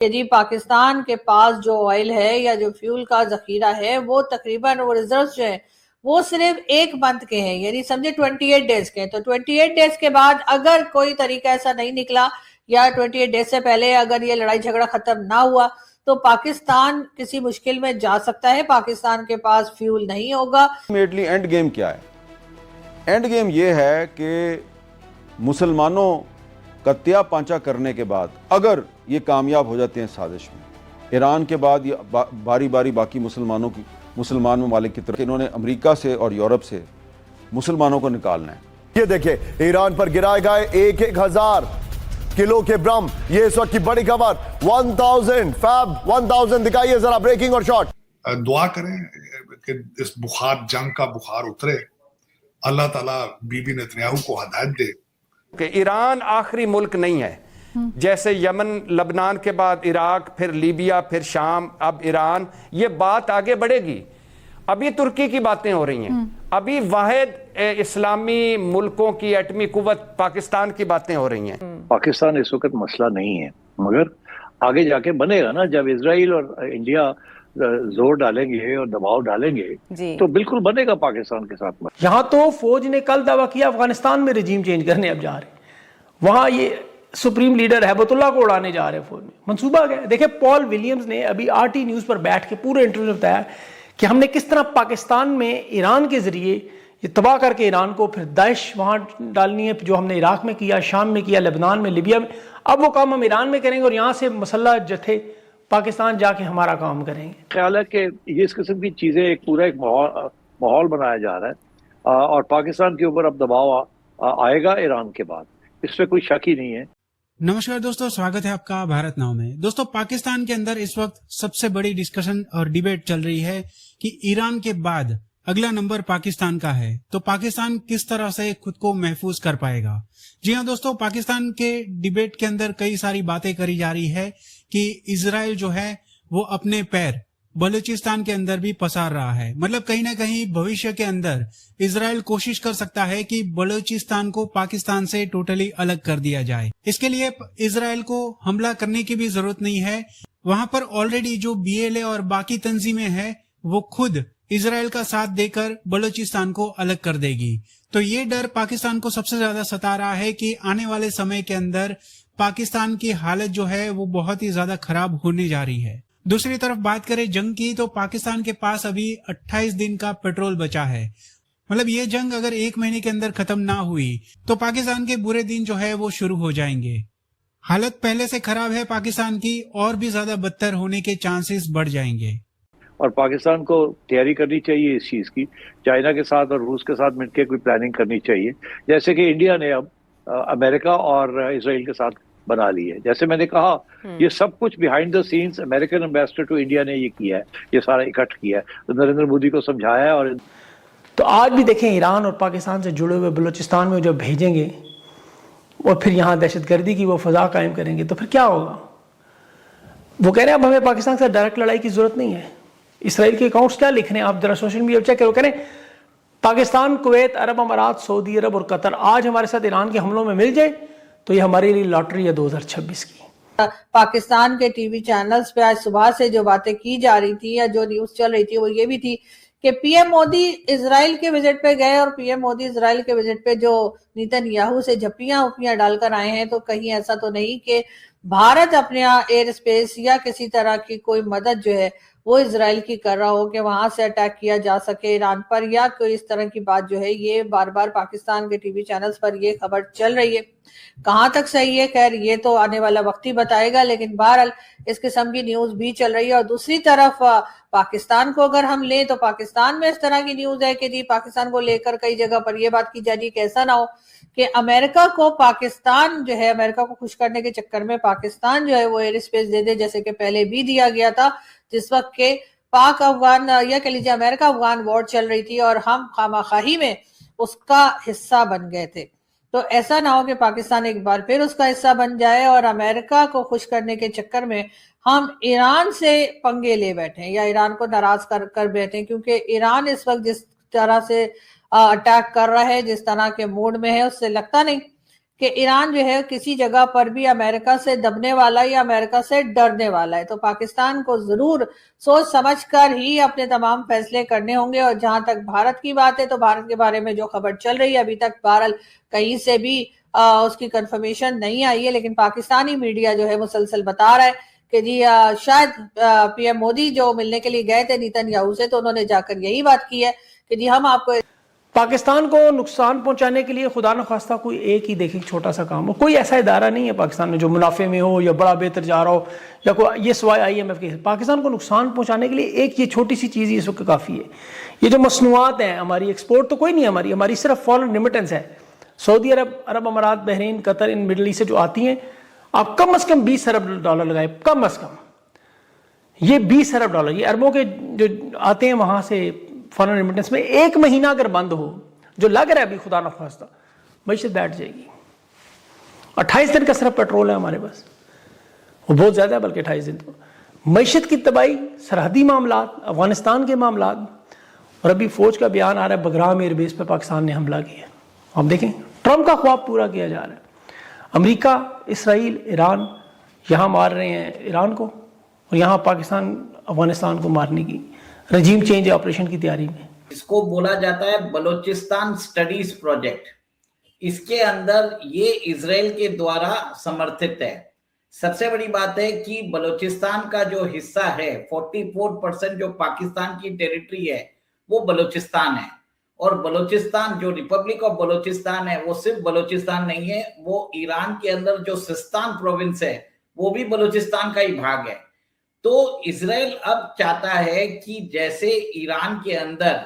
जी पाकिस्तान के पास जो ऑयल है या जो फ्यूल का जखीरा है वो तकरीबन वो रिजर्व जो है वो सिर्फ एक मंथ के हैं, यानी समझे 28 डेज के। तो 28 डेज के बाद अगर कोई तरीका ऐसा नहीं निकला या 28 डेज से पहले अगर ये लड़ाई झगड़ा खत्म ना हुआ तो पाकिस्तान किसी मुश्किल में जा सकता है। पाकिस्तान के पास फ्यूल नहीं होगा। अल्टीमेटली एंड गेम क्या है? एंड गेम ये है कि मुसलमानों का त्या पांचा करने के बाद अगर ये कामयाब हो जाते हैं साजिश में, ईरान के बाद ये बारी बारी बाकी मुसलमान ममालिक की तरफ इन्होंने अमेरिका से और यूरोप से मुसलमानों को निकालना है। ये देखिए ईरान पर गिराए गए 1,000 किलो के बम। ये इस वक्त की बड़ी खबर 1000 फैब 1000 दिखाइए जरा ब्रेकिंग और शॉट। दुआ करें कि इस बुखार जंग का बुखार उतरे, अल्लाह ताला बीबी नेतन्याहू को हिदायत दे कि ईरान आखिरी मुल्क नहीं है। जैसे यमन, लबनान के बाद इराक, फिर लीबिया, फिर शाम, अब ईरान, ये बात आगे बढ़ेगी। अभी तुर्की की बातें हो रही हैं, अभी वाहिद इस्लामी मुल्कों की एटमी कुव्वत पाकिस्तान की बातें हो रही हैं। पाकिस्तान इस वक्त मसला नहीं है, मगर आगे जाके बनेगा ना, जब इजराइल और इंडिया जोर डालेंगे और दबाव डालेंगे तो बिल्कुल बनेगा पाकिस्तान के साथ। यहाँ तो फौज ने कल दावा किया अफगानिस्तान में रजीम चेंज करने अब जा रहे, वहां ये सुप्रीम लीडर हैबतुल्लाह को उड़ाने जा रहे फौज में। मंसूबा क्या है? देखिए पॉल विलियम्स ने अभी RT न्यूज पर बैठ के पूरे इंटरव्यू में बताया कि हमने किस तरह पाकिस्तान में ईरान के जरिए ये तबाह करके ईरान को फिर दाइश वहां डालनी है, जो हमने इराक में किया, शाम में किया, लेबनान में, लिबिया में, अब वो काम हम ईरान में करेंगे और यहाँ से मसल्ला जथे पाकिस्तान जाके हमारा काम करेंगे। ख्याल है कि ये इस किस्म की चीजें एक पूरा एक माहौल बनाया जा रहा है और पाकिस्तान के ऊपर अब दबाव आएगा ईरान के बाद, इसमें कोई शक ही नहीं है। नमस्कार दोस्तों, स्वागत है आपका भारत नाउ में। दोस्तों, पाकिस्तान के अंदर इस वक्त सबसे बड़ी डिस्कशन और डिबेट चल रही है कि ईरान के बाद अगला नंबर पाकिस्तान का है, तो पाकिस्तान किस तरह से खुद को महफूज कर पाएगा। जी हाँ दोस्तों, पाकिस्तान के डिबेट के अंदर कई सारी बातें करी जा रही है कि इजराइल जो है वो अपने पैर बलूचिस्तान के अंदर भी पसार रहा है। मतलब कहीं ना कहीं भविष्य के अंदर इजराइल कोशिश कर सकता है कि बलूचिस्तान को पाकिस्तान से टोटली अलग कर दिया जाए। इसके लिए इजराइल को हमला करने की भी जरूरत नहीं है, वहां पर ऑलरेडी जो BLA और बाकी तंजीमें हैं वो खुद इजराइल का साथ देकर बलूचिस्तान को अलग कर देगी। तो ये डर पाकिस्तान को सबसे ज्यादा सता रहा है कि आने वाले समय के अंदर पाकिस्तान की हालत जो है वो बहुत ही ज्यादा खराब होने जा रही है। दूसरी तरफ बात करें जंग की, तो पाकिस्तान के पास अभी 28 दिन का पेट्रोल बचा है। मतलब ये जंग अगर 1 महीने के अंदर खत्म ना हुई तो पाकिस्तान के बुरे दिन जो है वो शुरू हो जाएंगे। हालत पहले से खराब है पाकिस्तान की, और भी ज्यादा बदतर होने के चांसेस बढ़ जाएंगे। और पाकिस्तान को तैयारी करनी चाहिए इस चीज की, चाइना के साथ और रूस के साथ मिलकर कोई प्लानिंग करनी चाहिए, जैसे कि इंडिया ने अब अमेरिका और इसराइल के साथ बना ली है। जैसे मैंने कहा, ये सब कुछ behind the scenes American ambassador to India ने ये किया है, ये सारा इकट्ठ किया है, तो नरेंद्र मोदी को समझाया है। और तो आज भी देखें ईरान और पाकिस्तान से जुड़े हुए बलूचिस्तान में जो भेजेंगे और फिर यहाँ दहशतगर्दी की वो फजा कायम करेंगे तो फिर क्या होगा? वो कह रहे हैं अब हमें पाकिस्तान से डायरेक्ट लड़ाई की जरूरत नहीं है। इसराइल के अकाउंट्स क्या लिख रहे हैं आप जरा सोशल मीडिया चेक करो, कह रहे हैं पाकिस्तान, कुवैत, अरब अमारात, सऊदी अरब और कतर आज हमारे साथ ईरान के हमलों में मिल जाए तो ये हमारे लिए लॉटरी है 2026 की। पाकिस्तान के टीवी चैनल्स पे आज सुबह से जो बातें की जा रही थी या जो न्यूज चल रही थी वो ये भी थी कि PM मोदी इजराइल के विजिट पे गए और PM मोदी इजराइल के विजिट पे जो नेतन्याहू से झप्पियां उपियां डालकर आए हैं, तो कहीं ऐसा तो नहीं कि भारत अपने एयर स्पेस या किसी तरह की कोई मदद जो है वो इजराइल की कर रहा हो कि वहां से अटैक किया जा सके ईरान पर, या कोई इस तरह की बात जो है ये बार बार पाकिस्तान के टीवी चैनल्स पर ये खबर चल रही है। कहां तक सही है खैर ये तो आने वाला वक्त ही बताएगा, लेकिन बहरहाल इस किस्म की न्यूज भी चल रही है। और दूसरी तरफ पाकिस्तान को अगर हम लें तो पाकिस्तान में इस तरह की न्यूज है कि जी पाकिस्तान को लेकर कई जगह पर यह बात की जा रही है कि ऐसा ना हो कि अमेरिका को पाकिस्तान जो है, अमेरिका को खुश करने के चक्कर में पाकिस्तान जो है वो एयर स्पेस दे दे, जैसे कि पहले भी दिया गया था जिस वक्त के पाक अफगान या कह लीजिए अमेरिका अफगान वॉर चल रही थी और हम खामाखाही में उसका हिस्सा बन गए थे। तो ऐसा ना हो कि पाकिस्तान एक बार फिर उसका हिस्सा बन जाए और अमेरिका को खुश करने के चक्कर में हम ईरान से पंगे ले बैठे या ईरान को नाराज कर बैठे, क्योंकि ईरान इस वक्त जिस तरह से अटैक कर रहा है, जिस तरह के मूड में है, उससे लगता नहीं कि ईरान जो है किसी जगह पर भी अमेरिका से दबने वाला या अमेरिका से डरने वाला है। तो पाकिस्तान को जरूर सोच समझकर ही अपने तमाम फैसले करने होंगे। और जहां तक भारत की बात है तो भारत के बारे में जो खबर चल रही है अभी तक बहरहाल कहीं से भी उसकी कंफर्मेशन नहीं आई है, लेकिन पाकिस्तानी मीडिया जो है मुसलसल बता रहा है कि जी शायद पीएम मोदी जो मिलने के लिए गए थे नेतन्याहू से, तो उन्होंने जाकर यही बात की है कि जी हम आपको पाकिस्तान को नुकसान पहुंचाने के लिए खुदा न खास्ता कोई एक ही देखे छोटा सा काम हो, कोई ऐसा इदारा नहीं है पाकिस्तान में जो मुनाफे में हो या बड़ा बेहतर जा रहा हो या कोई ये सिवाय IMF के। पाकिस्तान को नुकसान पहुंचाने के लिए एक ये छोटी सी चीज़ इस वक्त काफ़ी है। ये जो मसनूआत हैं हमारी, एक्सपोर्ट तो कोई नहीं है हमारी सिर्फ फॉरेन रेमिटेंस है। सऊदी अरब अमारात, Bahrain, Qatar, in middle east से जो आती हैं, आप कम से कम 20 अरब डॉलर लगाए, कम से कम ये 20 अरब डॉलर, ये अरबों के जो आते हैं वहां से फॉरेन रेमिटेंस में, एक महीना अगर बंद हो, जो लग रहा है अभी खुदा न खास्ता, मईशत बैठ जाएगी। 28 दिन का सिर्फ पेट्रोल है हमारे पास, वो बहुत ज्यादा है, बल्कि 28 दिन तो मईशत की तबाही, सरहदी मामला, अफगानिस्तान के मामला, और अभी फौज का बयान आ रहा है बगराम एयरबेस पर पाकिस्तान ने हमला किया। आप देखें ट्रंप का ख्वाब पूरा किया जा रहा है। अमेरिका, इसराइल, ईरान यहाँ मार रहे हैं ईरान को, और यहाँ पाकिस्तान अफगानिस्तान को मारने की रजीम चेंज ऑपरेशन की तैयारी में। इसको बोला जाता है बलोचिस्तान स्टडीज प्रोजेक्ट। इसके अंदर ये इजराइल के द्वारा समर्थित है। सबसे बड़ी बात है कि बलोचिस्तान का जो हिस्सा है 44% जो पाकिस्तान की टेरिटरी है वो बलोचिस्तान है। और बलोचिस्तान जो रिपब्लिक ऑफ बलोचिस्तान है वो सिर्फ बलोचिस्तान नहीं है, वो ईरान के अंदर जो सिस्तान प्रोविंस है वो भी बलोचिस्तान का ही भाग है। तो इजराइल अब चाहता है कि जैसे ईरान के अंदर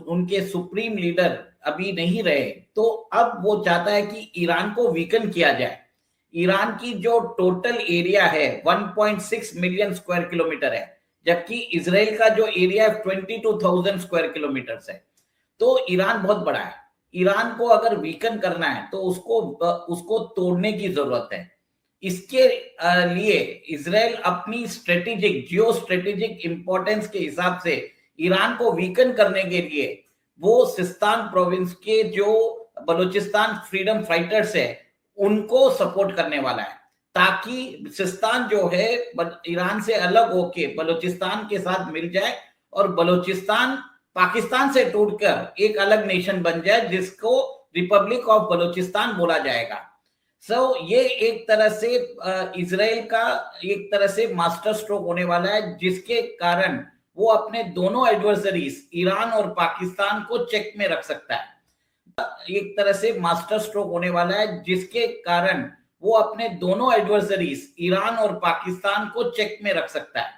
उनके सुप्रीम लीडर अभी नहीं रहे, तो अब वो चाहता है कि ईरान को वीकन किया जाए। ईरान की जो टोटल एरिया है 1.6 मिलियन स्क्वायर किलोमीटर है, जबकि इजराइल का जो एरिया 22,000 स्क्वायर किलोमीटर है। तो ईरान बहुत बड़ा है। ईरान को अगर वीकन करना है तो उसको तोड़ने की जरूरत है। इसके लिए इजराइल अपनी जियो स्ट्रेटेजिक इंपॉर्टेंस के हिसाब से ईरान को वीकन करने के लिए वो सिस्तान प्रोविंस के जो बलूचिस्तान फ्रीडम फाइटर्स है उनको सपोर्ट करने वाला है, ताकि सिस्तान जो है ईरान से अलग होके बलूचिस्तान के साथ मिल जाए और बलूचिस्तान पाकिस्तान से टूटकर एक अलग नेशन बन जाए जिसको रिपब्लिक ऑफ बलूचिस्तान बोला जाएगा। ये एक तरह से इजराइल का एक तरह से मास्टर स्ट्रोक होने वाला है, जिसके कारण वो अपने दोनों एडवर्सरीज ईरान और पाकिस्तान को चेक में रख सकता है। एक तरह से मास्टर स्ट्रोक होने वाला है जिसके कारण वो अपने दोनों एडवर्सरीज ईरान और पाकिस्तान को चेक में रख सकता है।